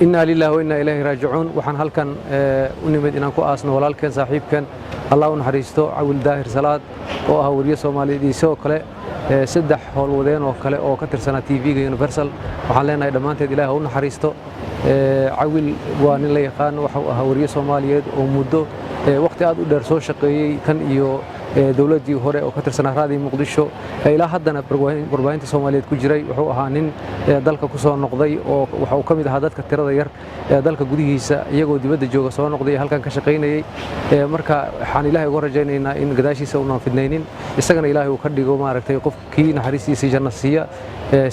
إنا لله وإنا إليه راجعون وحن هلكن ونمد إن أنكو أصلا ولكن صاحبكن الله ونحرسته عول داهر صلاة oo wariye Soomaaliyeed kale saddex howlwadeen oo kale oo ka tirsan TV-ga Universal waxaan leenahay dhamaanteed Ilaahay u naxariisto Cawil waa nin la yaqaan waxa uu ahaa wariye Soomaaliyeed oo muddo waqti aad u dheer soo shaqeeyay kan iyo dawladii hore oo ka tirsan raadii Muqdisho ilaa haddana warbaahinta Soomaaliyeed ku jiray wuxuu ahaa nin dalka ku soo noqday oo waxa uu kamid ahaa dadka tirada yar ee dalka gudihiisa iyagoo dibadda jooga soo noqday halkan ka shaqeynayay marka waxaan Ilaahay ugu rajaynaynaa in gadaashiisa uu fidnaynin isagana Ilaahay uu ka dhigo maaragtay qofkii naxariistiisa janno siiya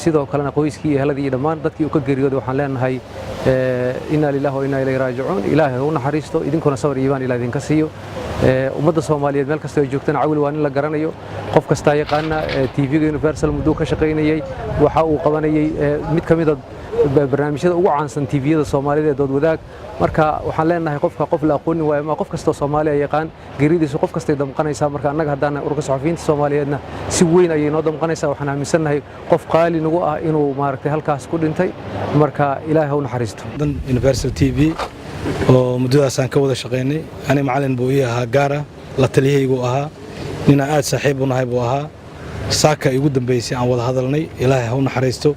sidoo kalena qoyskii iyo heladii dhammaan dadkii uu ka geeriyooday waxaan leenahay inna lillahi wa inna ilayhi raaji'uun Ilaahay uu naxariisto idinkuna sabir iibaan Ilaahay idinka siiyo ummadda Soomaaliyeed meel kasta ay joogtaan Cawil waa nin la garanayo qof kasta yaqaana TV-ga Universal muddo ka shaqeynayay waxa uu qabanayay mid kamid ah barnaamijyada ugu caansan TV-yada Soomaaliyeed dood wadaag marka waxaan leenahay qofka qof la aqoon waayo ma qof kasta Soomaali ay yaqaan geeridiisu qof kasta damqanaysa marka annaga haddana ururka saxafiyiinta Soomaaliyeedna si weyn ayay noo damqanaysa waxaan aaminsanahay qof qaali nagu ah inuu maaragtay halkaas ku dhintay marka Ilaahay u naxariisto Universal TV oo muddadaas aan ka wada shaqeynay ani macallin buu ahaa gaara la taliyaygu ahaa nina aad saaxiib u nahay buu ahaa saaka ugu dambeysay aan wada hadalnay Ilaahay ha u naxariisto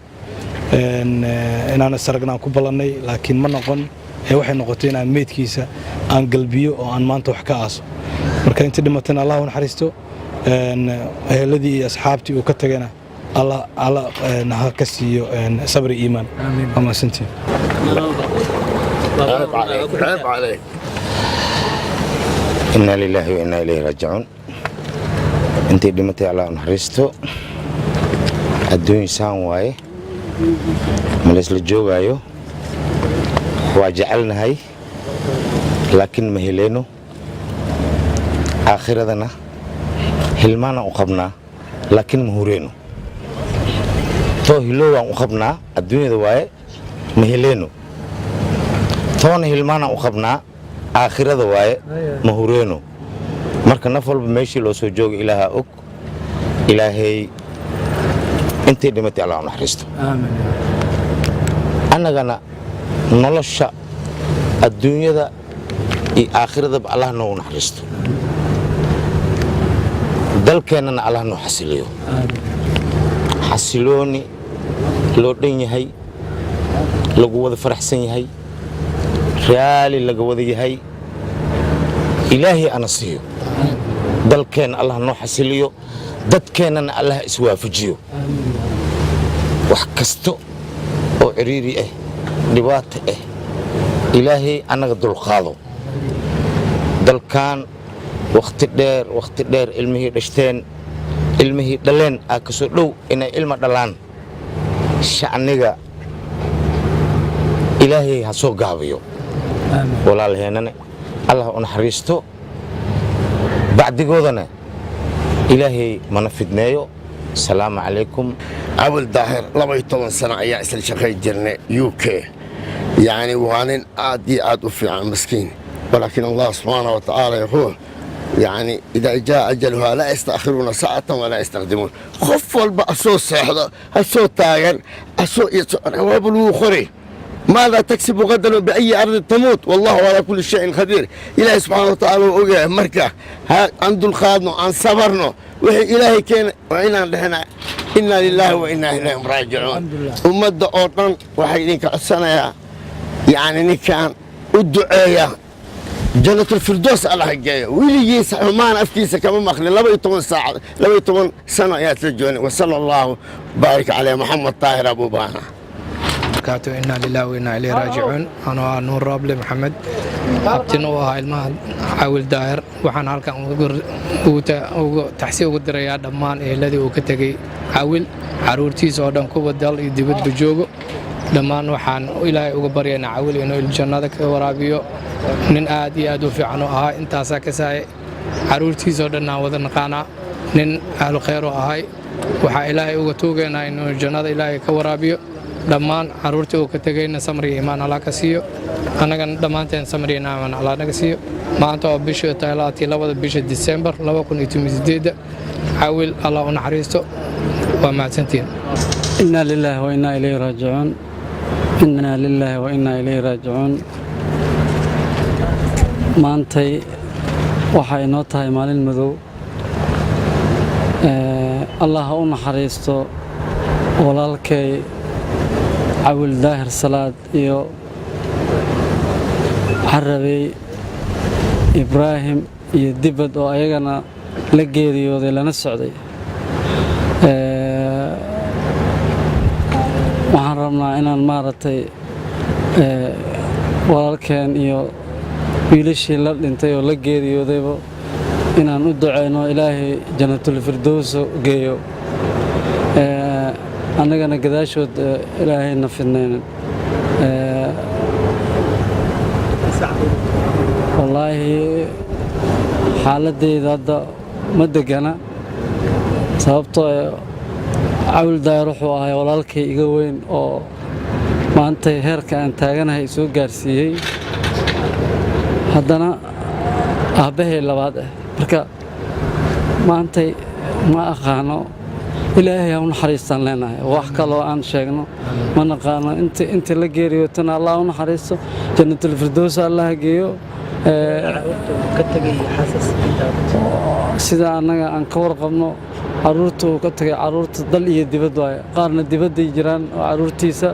inaan saragna ku ballanay laakiin ma noqon waxay noqotay inaan meedkiisa aan galbiyo oo aan maanta wax ka aaso marka inta dhimatana Allah u naxariisto eheladii iyo asxaabtii uu ka tagana Allah ha ka siiyo sabr iyo iimaan ama santi عليك إنا لله وإنا إليه راجعون أنت دمتي على نحرستو الدنيا سان واي ملس الجوج أيو وجعلنا هاي لكن مهلينو آخرتنا هلمانا وقبنا لكن مهورينو تو هلوا وقبنا الدنيا دواي مهلينو toona hilmaana u qabnaa aakhirada waaye mahureeno marka naf walba meeshii loo soo joogo Ilaaha og Ilaahay intii dhimatay Allah u naxariisto aamin annagana nolosha adduunyada iyo aakhirada Allah noo naxariisto dalkeenana Allah noo xasiliyo xasilooni loo dhan yahay lagu wada faraxsan yahay ريالي لقى وذيهاي إلهي أنا صيو دل كان الله نوح سليو دد كان أنا الله إسوا فجيو وحكستو أو عريري لبات إلهي أنا قدر خاضو دل كان وقت الدير علمه رشتين علمه دلين أكسر لو إن علم دلان شعنيغا إلهي هسو قابيو walaalheennana Allah u naxariisto bacdigoodana Ilaahay mana fidneeyo salaamu calaykum Cawil Daahir 12 sano ayaa isla shaqay jirnay UK يعني وانين aad u fiican miskiin ولكن الله سبحانه وتعالى يقول يعني إذا جاء أجلها لا يستأخرون ساعة ولا يستقدمون خف والبأسو سحظة أسو تاغن أسو وابلو خري ماذا تكسب غدا بأي أرض تموت والله على كل شيء قدير إلهي سبحانه وتعالى وقع مركة عند الخادم عن صبرنا وهي إلهي كان وإنا نحن إنا لله وإنا إليه راجعون ومد أوطن وحيدين كعسنا يعني نكان الدعاء جنة الفردوس على حقيقة ويلي يسع ما نفكيسة كمان مخلي لما يطمن ساعة لما يطمن سنة يا تلجوني وصلى الله بارك عليه محمد طاهر أبو بانا إنا لله وإنا إليه راجعون أنا نور رابلي محمد أبتنو هاي المهد عاول داهر وحنا هالكان تحسيه قدر يا دمان الذي وكتجي عاول عرورتي صادم كوب الدل يدبت بجوجو دمان وحن إلهي وقبرينا عاول إنه الجنة ذاك ورابيو من آدي أدو في عنو هاي أنت ساكساي عرورتي صادنا وذن قانا من أهل خير هاي وح إلهي وقتوجنا إنه الجنة إلهي كورابيو dhammaan caruurtii uu ka tagayna samri iimaan Allah ka siiyo anagan dhamaanteen samri iimaan Allah naga siiyo maanta oo bisha taalaati 2 bisha December 2018 عاول الله ونحرسته وما سنتين إنا لله وإنا إليه راجعون إنا لله وإنا إليه راجعون maantay waxay inoo tahay maalin madow Allah ha u naxariisto walaalkay Cawil Daahir Salaad iyo Carabey Ibraahim iyo Dibad oo ayagana la geeriyooday lana socday waxaan rabnaa inaan maaragtay walaalkeen iyo wiilashii la dhintay oo la geeriyoodayba inaan u duceyno ilaahay jannatul firdaws geeyo annagana gadaashood ilaahay na fidnaynin wallaahi xaaladeyda hadda ma degana sababtoo Cawil Daahir wuxuu ahaa walaalkay iga weyn oo maanta heerka aan taaganahay soo gaarsiiyey haddana aabbahay labaad marka maantay ma aqaano ilaahay ha u naxariistaan leenahay wax kaloo aan sheegno ma naqaano inta la geeriyootana Allah u naxariisto jannatul firdaws Allah geeyo sida annaga aan ka warqabno caruurta uu ka tagay caruurta dal iyo dibad waaye qaarna dibadday jiraan oo caruurtiisa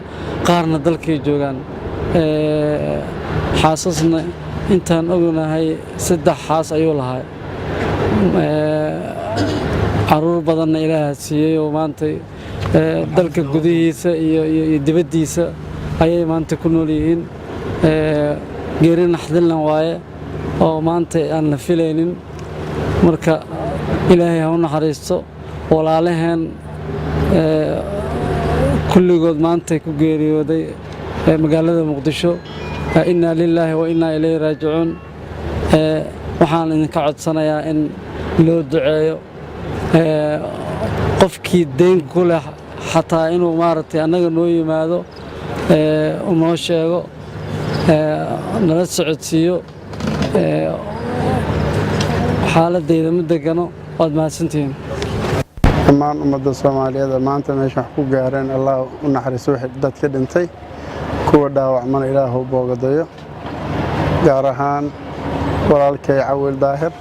qaarna dalkay joogaan xaasasna intaan ognahay 3 xaas ayuu lahaa caruur badanna ilaahay siiyay oo maanta dalka gudihiisa iyo dibaddiisa ayay maanta ku nool yihiin geeri naxdinlan waaye oo maanta aan la filaynin marka ilaahay ha u naxariisto walaalaheen kulligood maanta ku geeriyooday magaalada Muqdisho inna lillahi wa inna ilayhi raaji'uun waxaan idinka codsanayaa in loo duceeyo qofkii deyn ku leh xataa inuu maaragtay annaga noo yimaado noo sheego nala socodsiiyo xaaladeyda ma degano waad mahadsantihiin dhammaan ummadda Soomaaliyeed maanta meesha wax ku gaareen Allah u naxariiso wixii dadka dhintay kuwa dhaawacmana Ilaahu boogadayo gaar ahaan walaalkay Cawil Daahir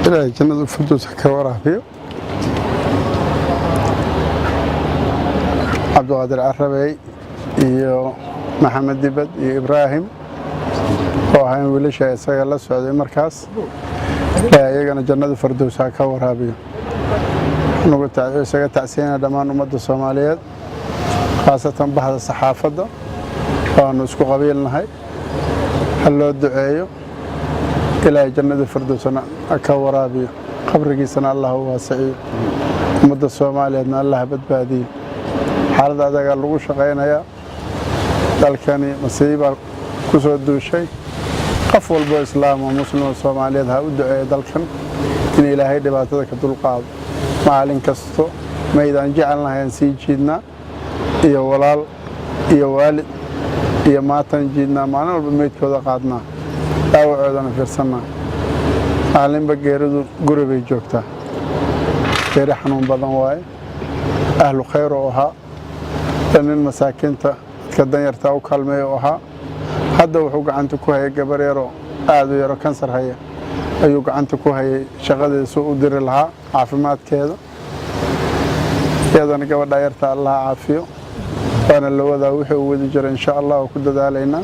ilaahay jannada firdaws ka waraabiyo Abdulqaadir Carabey iyo Maxamed Dibad iyo Ibraahim oo ahayn wiilasha isaga la socday markaas ayagana jannada firdaws ka waraabiyo nugu isaga tacsiina dhammaan ummadda Soomaaliyeed khaasatan bahda saxaafadda waanu isku qabiilnahay hal loo duceeyo ilaahay jannada firdawsna ka waraabiyo qabrigiisana Allah u waasiyo ummadda Soomaaliyeedna Allah badbaadiyo xaalada adaga lagu shaqeynaya dalkani masiiba ku soo duushay qof walba islaam oo muslim Soomaaliyeed ha u duceeyo dalkan in ilaahay dhibaatada ka dulqaado maalin kasto meeydaan jecelnahay sii jiidna iyo walaal iyo waalid iyo maatan jiidna maalin walba meedkooda qaadna daawacoodana fiirsanna maalinba geeridu guribay joogtaa geeri xanuun badan waaye ahlu khayr oo ahaa nin masaakiinta dadka danyarta u kaalmeeyo oo ahaa hadda wuxuu gacanta ku hayay gabar yar oo aad u yar oo kansar haya ayuu gacanta ku hayay shaqadiisa u diri lahaa caafimaadkeeda iyadana gabadha yarta Allah caafiyo waana la wadaa wixii uu wadi jiray insha Allah ku dadaalayna